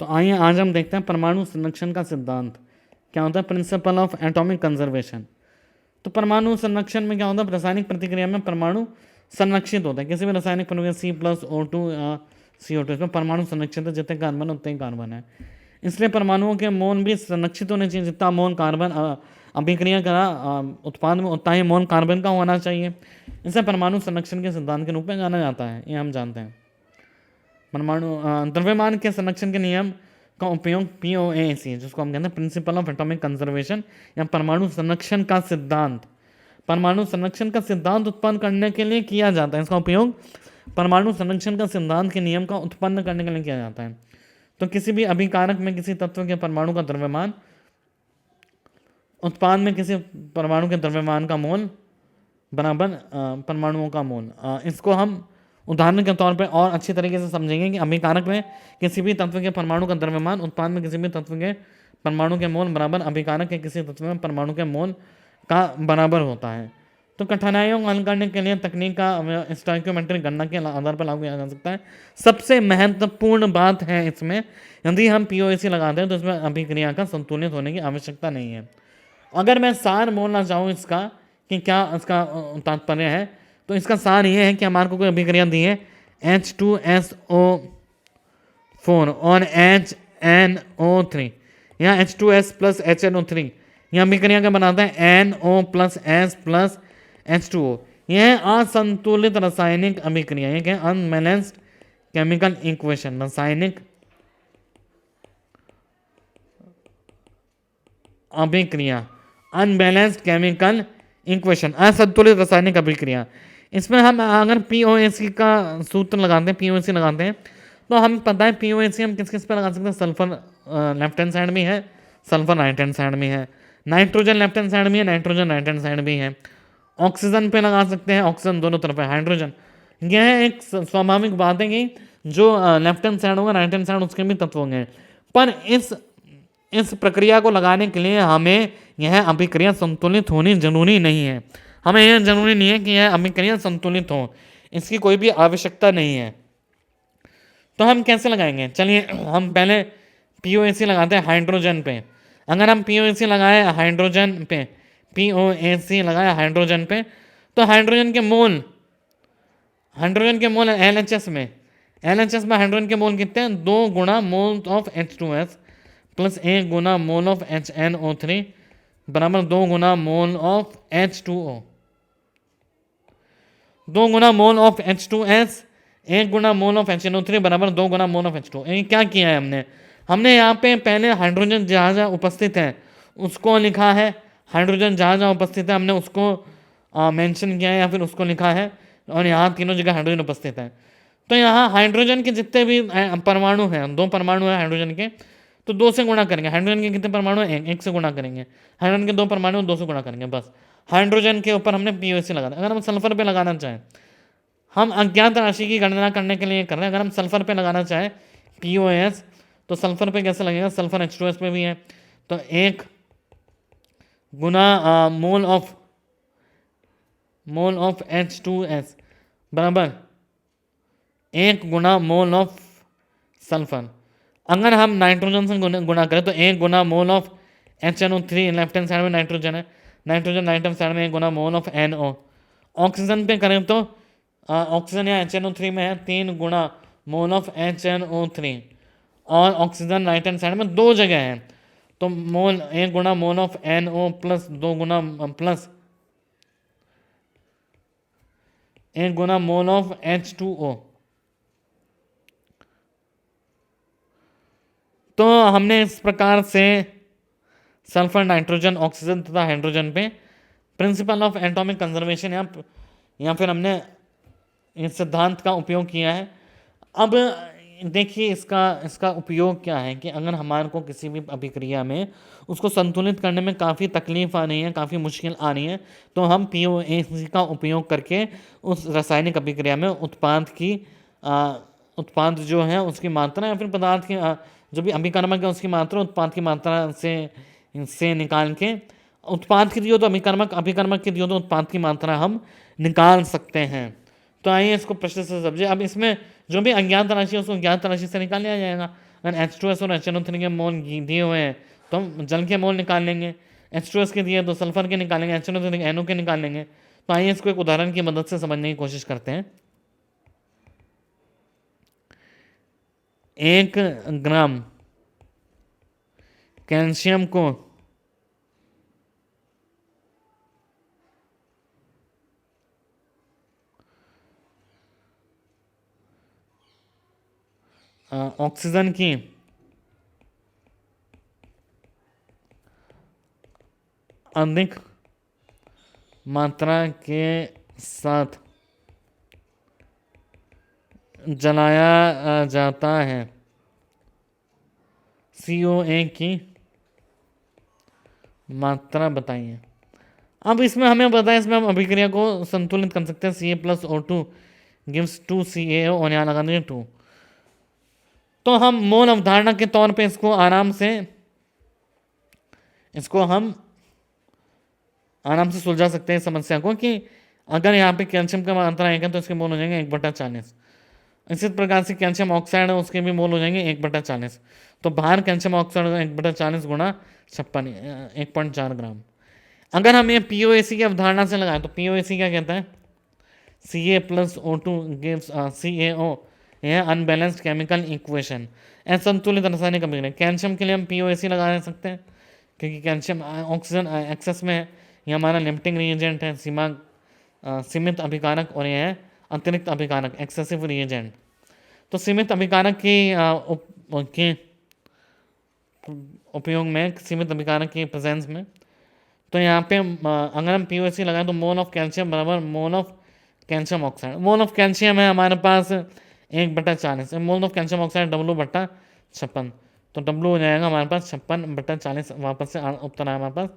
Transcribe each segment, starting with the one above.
तो आइए आज हम देखते हैं परमाणु संरक्षण का सिद्धांत क्या होता है, प्रिंसिपल ऑफ एटॉमिक कंजर्वेशन। तो परमाणु संरक्षण में क्या होता है, रासायनिक प्रतिक्रिया में परमाणु संरक्षित होता है। किसी भी रासायनिक प्रतिक्रिया C+O2 या CO2, इसमें परमाणु संरक्षित है, जितने कार्बन उतने ही कार्बन है। इसलिए परमाणुओं के मोल भी संरक्षित होने चाहिए। जितना मोल कार्बन अभिक्रिया करा उत्पाद में, उतना ही मोल कार्बन का होना चाहिए। इसे परमाणु संरक्षण के सिद्धांत के रूप में जाना जाता है, ये हम जानते हैं। परमाणु द्रव्यमान के संरक्षण के नियम का उपयोग POAC, जिसको हम कहते हैं प्रिंसिपल ऑफ एटॉमिक कंजर्वेशन या परमाणु संरक्षण का सिद्धांत, परमाणु संरक्षण का सिद्धांत उत्पन्न करने के लिए किया जाता है। इसका उपयोग परमाणु संरक्षण का सिद्धांत के नियम का उत्पन्न करने के लिए किया जाता है। तो किसी भी अभिकारक में किसी तत्व के परमाणु का द्रव्यमान उत्पाद में किसी परमाणु के द्रव्यमान का मोल बराबर परमाणुओं का मोल। इसको हम उदाहरण के तौर पे और अच्छी तरीके से समझेंगे कि अभिकारक में किसी भी तत्व के परमाणु का द्रव्यमान उत्पाद में किसी भी तत्व के परमाणु के मोल बराबर अभिकारक के किसी तत्व में परमाणु के मोल का बराबर होता है। तो कठिनाइयों को हल करने के लिए तकनीक का स्टोइकियोमेट्रिक गणना के आधार पर लागू किया जा सकता है। सबसे महत्वपूर्ण बात है इसमें, यदि हम POAC लगाते हैं तो इसमें अभिक्रिया का संतुलित होने की आवश्यकता नहीं है। अगर मैं सार बोलना चाहूँ इसका कि क्या इसका तात्पर्य है, तो इसका सार ये है कि हमारे को कोई अभिक्रिया दी है H2SO4 और HNO3 या H2S प्लस HNO3, यह अभिक्रिया क्या बनाता है NO plus S plus H2O। यह असंतुलित रासायनिक अभिक्रिया, यह क्या अनबैलेंस्ड केमिकल इक्वेशन, रासायनिक अभिक्रिया, अनबैलेंस्ड केमिकल इक्वेशन, असंतुलित रासायनिक अभिक्रिया। इसमें हम अगर POAC का सूत्र लगाते हैं, POAC लगाते हैं, तो हम पता है POAC हम किस किस पे लगा सकते हैं। सल्फर लेफ्ट हैंड साइड में है, सल्फर राइट हैंड साइड में है, नाइट्रोजन लेफ्ट हैंड साइड में है, नाइट्रोजन राइट हैंड साइड में है, ऑक्सीजन पे लगा सकते हैं, ऑक्सीजन दोनों तरफ है, हाइड्रोजन। यह एक स्वाभाविक बात है कि जो लेफ्ट हैंड साइड होगा राइट हैंड साइड उसके भी तत्व होंगे। पर इस प्रक्रिया को लगाने के लिए हमें यह अभिक्रिया संतुलित होनी जरूरी नहीं है। हमें यह जरूरी नहीं है कि यह अभिक्रिया संतुलित हो, इसकी कोई भी आवश्यकता नहीं है। तो हम कैसे लगाएंगे, चलिए हम पहले POAC लगाते हैं हाइड्रोजन पे। अगर हम POAC लगाए हाइड्रोजन पे, POAC लगाया हाइड्रोजन पे, तो हाइड्रोजन के मोल LHS में हाइड्रोजन के मोल कितने हैं, 2 गुना मोल ऑफ H2S प्लस 1 गुना मोल ऑफ HNO3 बराबर 2 गुना मोल ऑफ H2O। 2 गुना मोल ऑफ H2S 1 गुना मोल ऑफ HNO3 बराबर 2 गुना मोल ऑफ H2O। क्या किया है हमने यहाँ पे पहले हाइड्रोजन जहाँ जहाँ उपस्थित है उसको लिखा है, हाइड्रोजन जहाँ जहाँ उपस्थित है हमने उसको मेंशन किया है या फिर उसको लिखा है, और यहाँ तीनों जगह हाइड्रोजन उपस्थित है। तो यहाँ हाइड्रोजन के जितने भी परमाणु हैं, 2 परमाणु हैं हाइड्रोजन के, तो 2 से गुणा करेंगे। हाइड्रोजन के कितने परमाणु हैं, 1 से गुणा करेंगे। हाइड्रोजन के 2 परमाणु 2 से गुणा करेंगे, बस। हाइड्रोजन के ऊपर हमने POAC लगाना। अगर हम सल्फर पे लगाना चाहें, हम अज्ञात राशि की गणना करने के लिए कर रहे हैं, अगर हम सल्फर पे लगाना चाहें POS, तो सल्फर पे कैसे लगेगा, सल्फर H2S पे भी है, तो 1 गुना मोल ऑफ H2S बराबर 1 गुना मोल ऑफ सल्फर। अगर हम नाइट्रोजन से गुणा करें तो 1 गुना mole of HNO3, left hand side में नाइट्रोजन है, नाइट्रोजन राइट हैंड साइड में 1 गुना मोल ऑफ NO। ऑक्सीजन पे करें तो ऑक्सीजन या HNO3 में है 3 गुना मोल ऑफ HNO3, और ऑक्सीजन राइट हैंड साइड में 2 जगह है, तो 1 गुना मोल ऑफ NO प्लस 2 गुना प्लस 1 गुना मोल ऑफ H2O। तो हमने इस प्रकार से सल्फर, नाइट्रोजन, ऑक्सीजन तथा हाइड्रोजन पे प्रिंसिपल ऑफ एटॉमिक कंजर्वेशन या फिर हमने इस सिद्धांत का उपयोग किया है। अब देखिए इसका उपयोग क्या है कि अगर हमारे को किसी भी अभिक्रिया में उसको संतुलित करने में काफ़ी तकलीफ आ रही है, काफ़ी मुश्किल आ रही है, तो हम POAC का उपयोग करके उस रासायनिक अभिक्रिया में उत्पाद जो है उसकी मात्रा या फिर पदार्थ की जो भी अभिकर्मक है उसकी मात्रा उत्पाद की मात्रा से निकाल के, उत्पाद की दियो तो अभिकर्मक की दियो तो उत्पाद की मात्रा हम निकाल सकते हैं। तो आइए इसको प्रश्न से समझिए। अब इसमें जो भी अज्ञात राशि है उसको ज्ञात राशि से निकाल लिया जाएगा। अगर H2S और HNO3 के मोल दिए हुए हैं तो हम जल के मोल निकाल लेंगे, H2S के दिए तो सल्फर के निकालेंगे, HNO3 के NO के निकाल लेंगे। तो आइए इसको एक उदाहरण की मदद से समझने की कोशिश करते हैं। 1 ग्राम कैल्शियम को ऑक्सीजन की अधिक मात्रा के साथ जलाया जाता है। COA की मात्रा बताइए। अब इसमें हमें पता है, इसमें हम अभिक्रिया को संतुलित कर सकते हैं। Ca+O2 गिव्स 2 CaO और यहाँ लगा देंगे 2। तो हम मोल अवधारणा के तौर पे इसको हम आराम से सुलझा सकते हैं समस्या को, कि अगर यहाँ पे कैल्शियम का मात्रा आएगा तो इसके मोल हो जाएंगे 1/40। इसी प्रकार से कैल्शियम ऑक्साइड है, उसके भी मोल हो जाएंगे 1/40। तो बाहर कैल्शियम ऑक्साइड 1/40 गुणा 56 1.4 ग्राम। अगर हम ये POAC की अवधारणा से लगाएं तो POAC क्या कहता है? Ca+O2 gives CaO। यह अनबैलेंस्ड केमिकल इक्वेशन, असंतुलित रासायनिक अभिक्रिया। कैल्शियम के लिए हम POAC लगा सकते हैं क्योंकि कैल्शियम ऑक्सीजन एक्सेस में है। यह हमारा लिमिटिंग रिएजेंट है, सीमित अभिकारक, और यह है अतिरिक्त अभिकारक, एक्सेसिव रिएजेंट। तो सीमित अभिकारक के उपयोग में, सीमित अभिकारक के प्रेजेंस में, तो यहाँ पे अगर हम POAC लगाएं तो मोल ऑफ कैल्शियम बराबर mole of calcium oxide. Mole of calcium है हमारे पास 1/40, mole of calcium oxide W/56। तो W हो जाएगा हमारे पास 56/40। वापस से उत्तर आया हमारे पास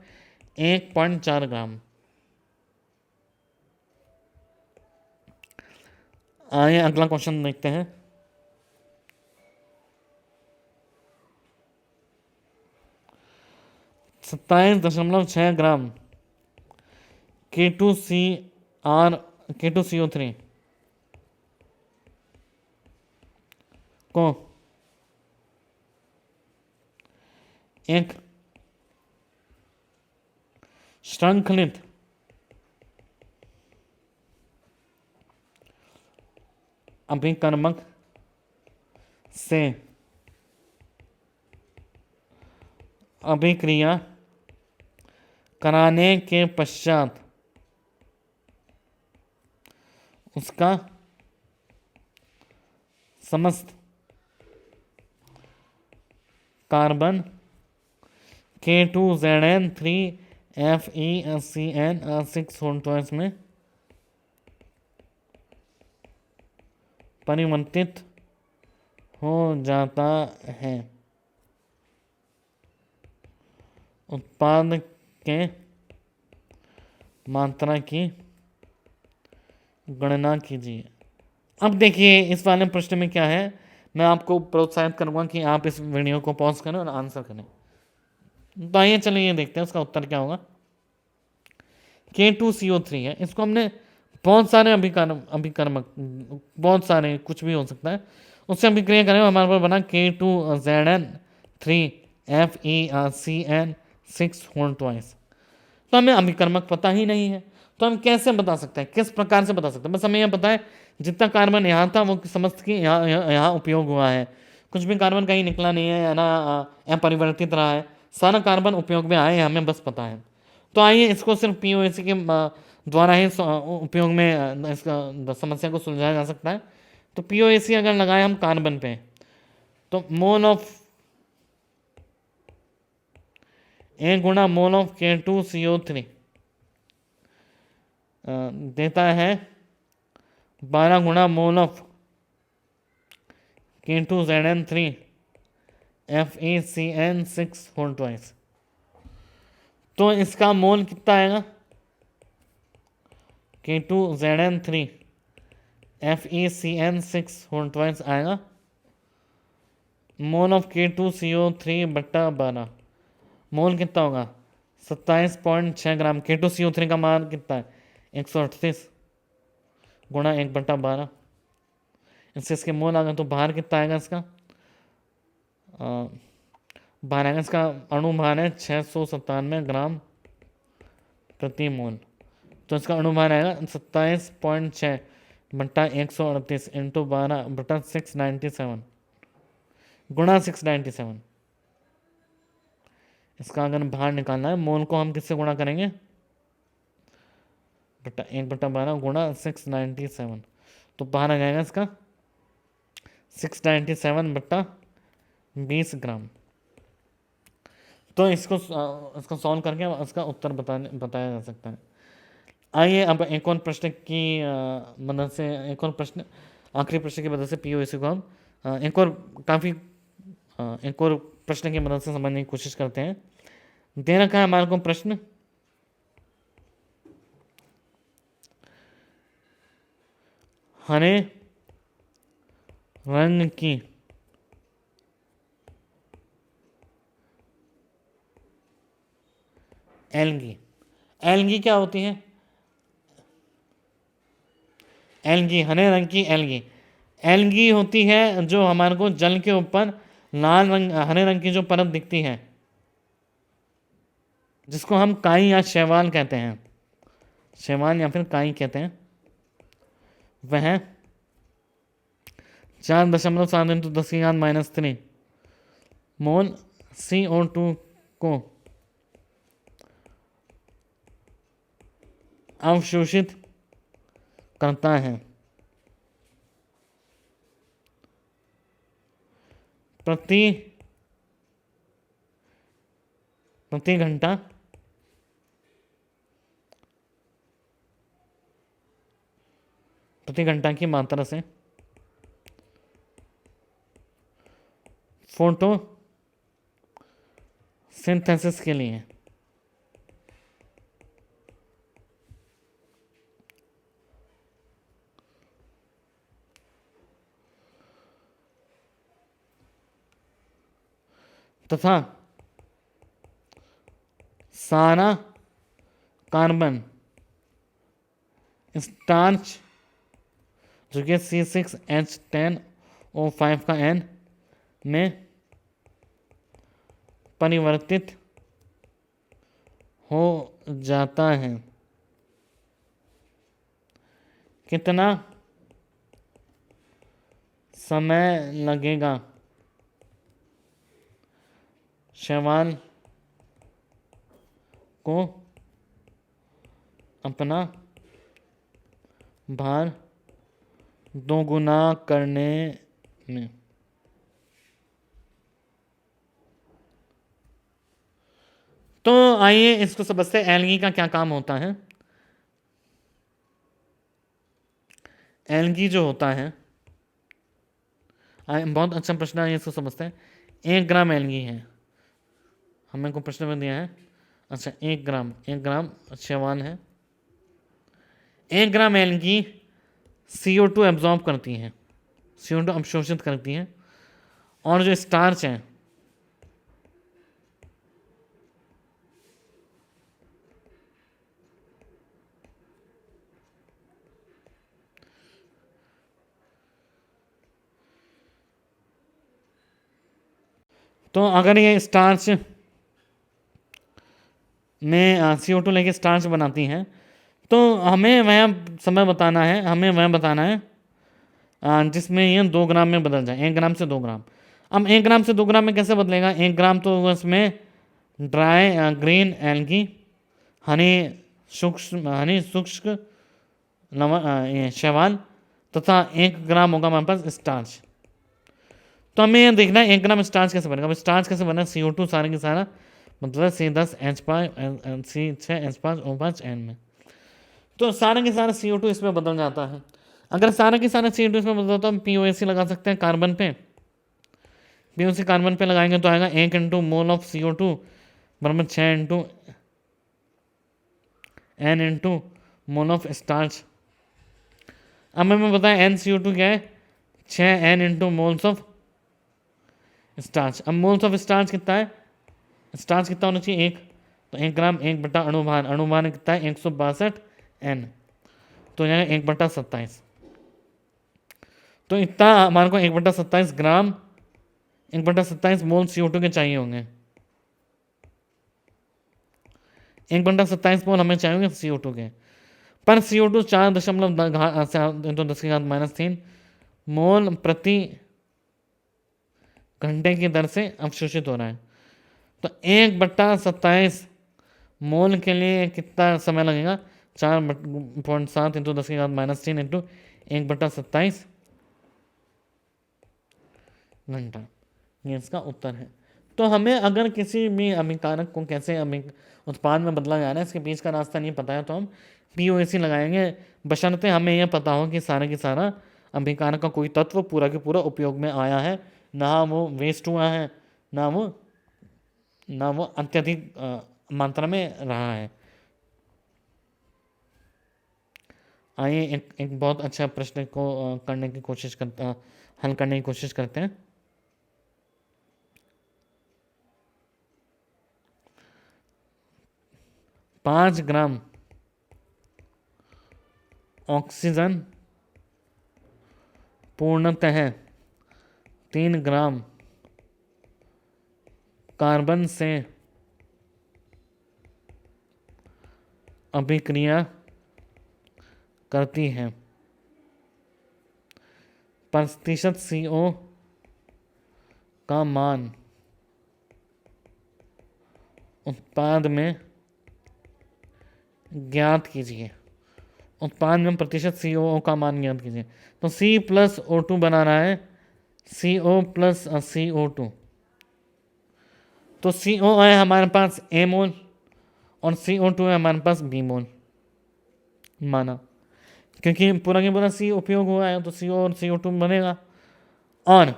1.4 ग्राम। आइए अगला क्वेश्चन देखते हैं। 27.6 ग्राम K2CO3 को एक श्रृंखलित अभिकर्मक से अभिक्रिया कराने के पश्चात उसका समस्त कार्बन K2ZN3FeCN6 में परिवर्तित हो जाता है। उत्पाद के मात्रा की गणना कीजिए। अब देखिए इस वाले प्रश्न में क्या है, मैं आपको प्रोत्साहित करूंगा कि आप इस वीडियो को पॉज करें और आंसर करें। तो आइए चलिए ये देखते हैं उसका उत्तर क्या होगा। K2CO3 है, इसको हमने बहुत सारे अभिकर्मक, बहुत सारे, कुछ भी हो सकता है, उससे अभिक्रिया करें, हमारे पास बना K2ZN3FeCN6 तो हमें अभिकर्मक पता ही नहीं है, तो हम कैसे बता सकते हैं, किस प्रकार से बता सकते हैं? बस हमें यह पता है जितना कार्बन यहाँ था वो समस्त की यहाँ उपयोग हुआ है, कुछ भी कार्बन कहीं निकला नहीं है या ना अपरिवर्तित रहा है, सारा कार्बन उपयोग में आए, हमें बस पता है। तो आइए इसको सिर्फ POAC के द्वारा ही उपयोग में इसका समस्या को सुलझाया जा सकता है। तो POAC अगर लगाए हम कार्बन पे तो mole of mole of K2CO3 देता है 12 मोल ऑफ K2ZN3FeCN6 तो इसका मोल कितना आएगा? K2ZN3FeCN6 आएगा। मोल ऑफ K2CO3/12 मोल कितना होगा? 27.6 ग्राम। K2CO3 का मान कितना है? 138 गुणा 1/12। इससे इसके मोल आ गए तो बाहर कितना आएगा इसका? भार है, इसका अणु भार है 697 ग्राम प्रति मोल। तो इसका अणु भार आएगा 27.6 बट्टा 138 इंटू 12 बटा 697 गुणा 697। इसका अगर भार निकालना है, मोल को हम किससे गुणा करेंगे, बटा 1/12 गुणा 697। तो भार आ जाएगा इसका 697 बट्टा 20 ग्राम। तो इसको सॉल्व करके इसका उत्तर बताया जा सकता है। आइए अब एक और प्रश्न की मदद से, एक और प्रश्न, आखिरी प्रश्न की मदद से पीओएसी को हम एक और प्रश्न की मदद से समझने की कोशिश करते हैं। दे रखा है हमारे को प्रश्न, हरे रंग की एल्गी। एल्गी क्या होती है? एल्गी, हरे रंग की एल्गी। एल्गी होती है जो हमारे को जल के ऊपर लाल रंग, हरे रंग की जो परत दिखती है, जिसको हम काई या शैवाल कहते हैं, शैवाल या फिर काई कहते हैं, वह 4.7 इंटू 10⁻³ मोल CO2 को अवशोषित करता है प्रति घंटा की मात्रा से फोटो सिंथेसिस के लिए। तथा सारा कार्बन स्टार्च जो कि C6H10O5 का N में परिवर्तित हो जाता है। कितना समय लगेगा शैवाल को अपना भार दोगुना करने में? तो आइए इसको समझते हैं, एल्गी का क्या काम होता है। एल्गी जो होता है, बहुत अच्छा प्रश्न है, इसको समझते हैं। 1 ग्राम एल्गी है, हमें को प्रश्न में दिया है। अच्छा, 1 ग्राम शैवाल है। 1 ग्राम एल्गी CO2 एब्जॉर्ब करती है, CO2 अवशोषित करती है, और जो स्टार्च है तो अगर ये स्टार्च में CO2 लेके स्टार्च बनाती हैं, तो हमें वह समय बताना है, हमें वह बताना है जिसमें ये 2 ग्राम में बदल जाए, 1 ग्राम से 2 ग्राम। अब 1 ग्राम से 2 ग्राम में कैसे बदलेगा? 1 ग्राम तो उसमें ड्राई ग्रीन एल्गी, हनी शुष्क शैवाल, तथा 1 ग्राम होगा हमारे पास स्टार्च। तो हमें यह देखना है 1 ग्राम स्टार्च कैसे बनेगा। अब स्टार्च कैसे बना? CO2 सारे के सारा, मतलब C10H5 C6H5O5N में। तो सारा के सारा CO2 इसमें बदल जाता है। अगर सारा के सारा CO2 इसमें बदल जाता है, हम POC लगा सकते हैं कार्बन पे। POC कार्बन पे लगाएंगे तो आएगा 1 इंटू मोल ऑफ CO2 बराबर 6 into N into mole of starch. अब हमें बताया NCO2 क्या है? 6N into moles of starch. अब मोल्स ऑफ स्टार्च कितना है? स्टार्च कितना होना चाहिए? 1। तो 1 ग्राम 1 बटा अणुभार, अणुभार कितना है? 162 N, तो यहाँ 1/27। तो इतना हमारे को 1/27 ग्राम 1/27 मोल CO2 के चाहिए होंगे। 1/27 मोल हमें चाहिए होंगे CO2 के, पर CO2 4.10⁻³ मोल प्रति घंटे की दर से अवशोषित हो रहा है। तो 1/27 मोल के लिए कितना समय लगेगा? 4.7 × 10⁻³ इंटू 1/27 घंटा, ये इसका उत्तर है। तो हमें अगर किसी भी अभिकारक को कैसे उत्पाद में बदला जा रहा है, इसके बीच का रास्ता नहीं पता है, तो हम POAC लगाएंगे, बशर्ते हमें यह पता हो कि सारा की सारा अभिकारक का कोई तत्व पूरा के पूरा उपयोग में आया है, ना वो वेस्ट हुआ है, ना वो अत्यधिक मात्रा में रहा है। आइए एक बहुत अच्छा प्रश्न को हल करने की कोशिश करते हैं। पाँच ग्राम ऑक्सीजन पूर्णतः 3 ग्राम कार्बन से अभिक्रिया करती है। प्रतिशत CO का मान उत्पाद में ज्ञात कीजिए। उत्पाद में प्रतिशत CO का मान ज्ञात कीजिए। तो C+O2 बना रहा है CO + CO2। तो CO है हमारे पास A मोल और CO2 है हमारे पास B मोल माना, क्योंकि पूरा के पूरा C उपयोग हुआ है, तो CO और CO2 बनेगा। और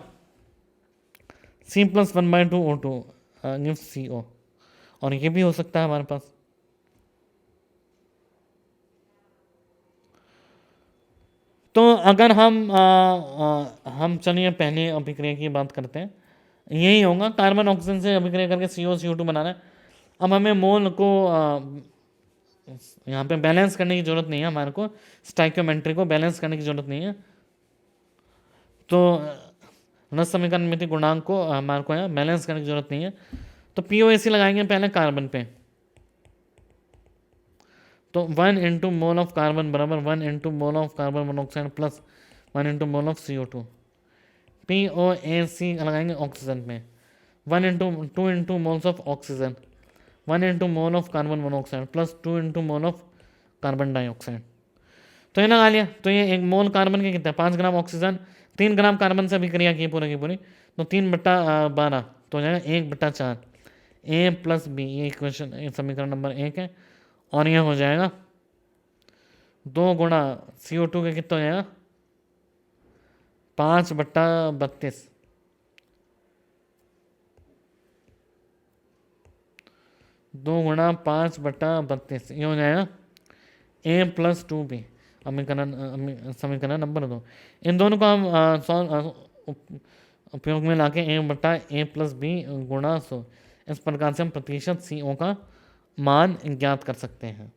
C + 1/2 O2 गिव्स CO, और ये भी हो सकता है हमारे पास। तो अगर हम चलिए पहले अभिक्रिया की बात करते हैं। यही होगा, कार्बन ऑक्सीजन से अभिक्रिया करके CO CO2 बनाना है। अब हमें मोल को यहाँ पे बैलेंस करने की जरूरत नहीं है, हमारे को स्टाइकियोमेट्री को बैलेंस करने की जरूरत नहीं है। तो रस समीकरण मिति गुणांक को हमारे को यहाँ बैलेंस करने की जरूरत नहीं है। तो POAC लगाएंगे पहले कार्बन पे। तो 1 × मोल ऑफ कार्बन बराबर 1 × mole of carbon monoxide plus 1 × mole of CO2। POAC लगाएंगे ऑक्सीजन में, 2 × moles of oxygen, 1 × mole of carbon monoxide plus 2 × mole of carbon dioxide. तो ये लगा लिया। तो ये 1 मोल कार्बन के कितने, 5 ग्राम ऑक्सीजन, 3 ग्राम कार्बन से अभिक्रिया की पूरी की पूरी, तो 3/12 तो हो जाएगा 1/4 A + B। ये इक्वेशन समीकरण नंबर 1 है। और यह हो जाएगा 2 × CO2 के कितना हो जाएगा 5/32। 2 × 5/32 ये हो जाएगा A + 2B समीकरण नंबर 2। इन दोनों को हम उपयोग में लाके A + B × 100 इस प्रकार से हम प्रतिशत CO का मान ज्ञात कर सकते हैं।